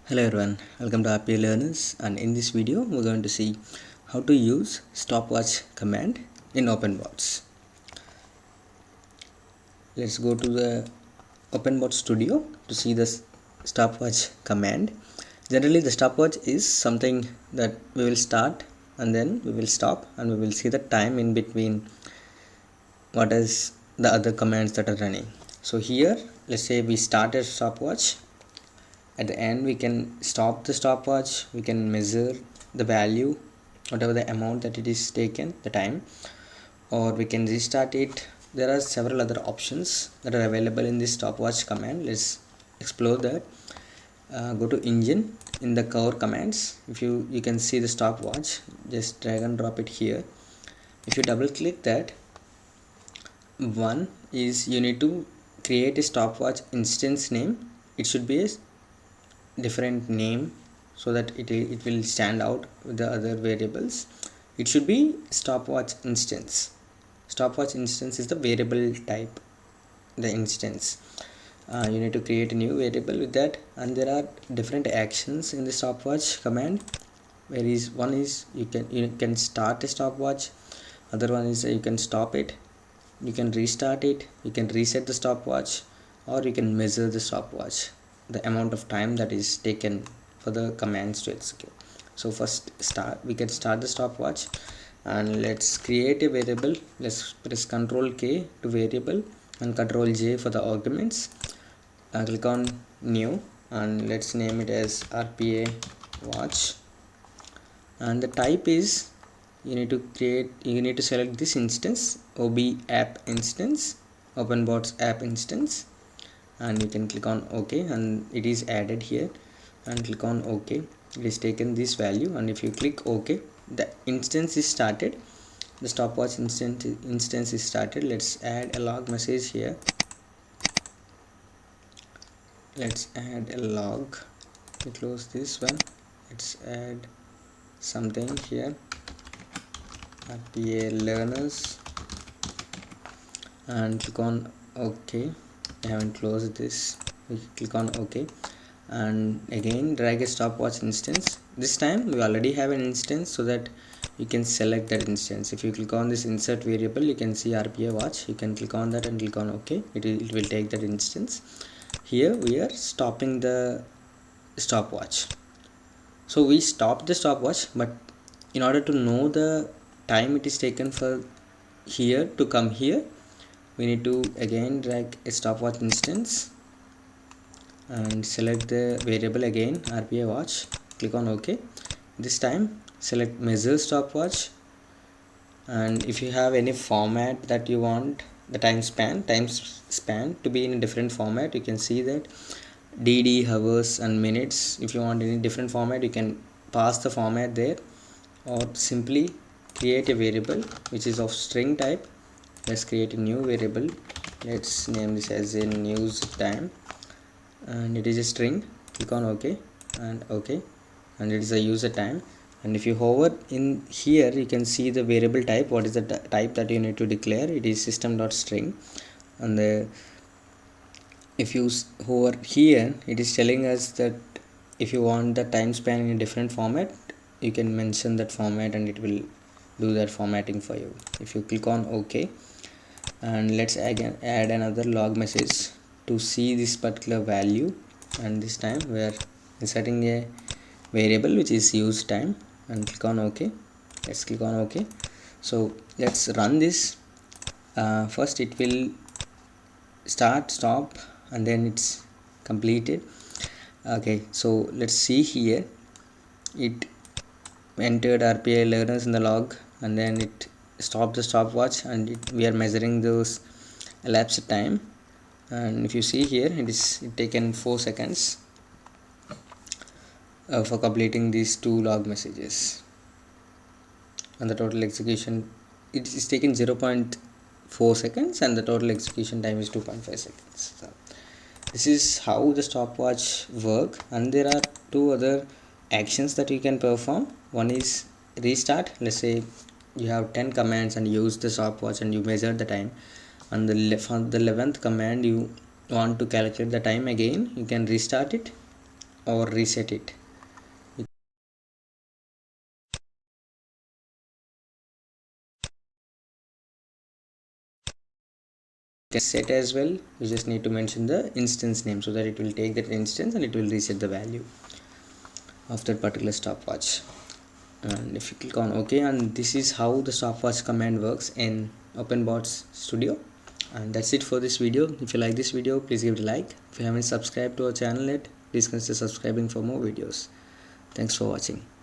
Hello everyone, welcome to RPA Learners, and in this video we're going to see how to use stopwatch command in OpenBots. Let's go to the OpenBot Studio to see the stopwatch command. Generally the stopwatch is something that we will start and then we will stop and we will see the time in between what is the other commands that are running. So here let's say we start a stopwatch. At the end we can stop the stopwatch, we can measure the value, whatever the amount that it is taken, the time, or we can restart it. There are several other options that are available in this stopwatch command. Let's explore that. Go to engine. In the core commands, if you can see the stopwatch, just drag and drop it here. If you double click that, one is you need to create a stopwatch instance name. It should be a different name so that it will stand out with the other variables. It should be stopwatch instance. Stopwatch instance is the variable type, the instance. You need to create a new variable with that, and there are different actions in the stopwatch command. One is you can start a stopwatch, other one is you can stop it, you can restart it, you can reset the stopwatch, or you can measure the stopwatch, the amount of time that is taken for the commands to execute. So first we can start the stopwatch, and let's create a variable. Let's press Ctrl K to variable and Ctrl J for the arguments. Click on new and let's name it as RPA watch, and the type is you need to select this instance, OB app instance, OpenBots app instance, and you can click on OK, and it is added here, and click on OK. It is taken this value, and if you click OK, the instance is started. The stopwatch instance is started. Let's add a log message here. Let's add a log. We close this one. Let's add something here, RPA learners, and click on OK. I haven't closed this. We click on OK, and again drag a stopwatch instance. This time we already have an instance, so that you can select that instance. If you click on this insert variable, you can see RPA watch. You can click on that and click on OK. It will take that instance. Here we are stopping the stopwatch. So we stop the stopwatch, but in order to know the time it is taken for here to come here, we need to again drag a stopwatch instance and select the variable again, RPA watch. Click on OK. This time select measure stopwatch, and if you have any format that you want the time span to be in a different format, you can see that DD, hours and minutes. If you want any different format, you can pass the format there, or simply create a variable which is of string type. Let's create a new variable. Let's name this as a news time, and it is a string. Click on OK and OK, and it is a user time. And if you hover in here, you can see the variable type. What is the type that you need to declare? It is system.string. And if you hover here, it is telling us that if you want the time span in a different format, you can mention that format and it will do that formatting for you. If you click on OK, and let's again add another log message to see this particular value, and this time we are inserting a variable which is use time, and click on OK. Let's click on OK. So let's run this. First it will start, stop, and then it's completed. Okay, so let's see here. It entered RPA learners in the log, and then it stopped the stopwatch, and we are measuring those elapsed time. And if you see here, it taken 4 seconds for completing these two log messages, and the total execution, it is taken 0.4 seconds, and the total execution time is 2.5 seconds. So this is how the stopwatch work, and there are two other actions that you can perform. One is restart. Let's say you have 10 commands and use the stopwatch and you measure the time, and the 11th command you want to calculate the time again, you can restart it or reset it. Set as well, you just need to mention the instance name so that it will take that instance and it will reset the value of that particular stopwatch. And if you click on OK, and this is how the stopwatch command works in OpenBots Studio. And that's it for this video. If you like this video, please give it a like. If you haven't subscribed to our channel yet, please consider subscribing for more videos. Thanks for watching.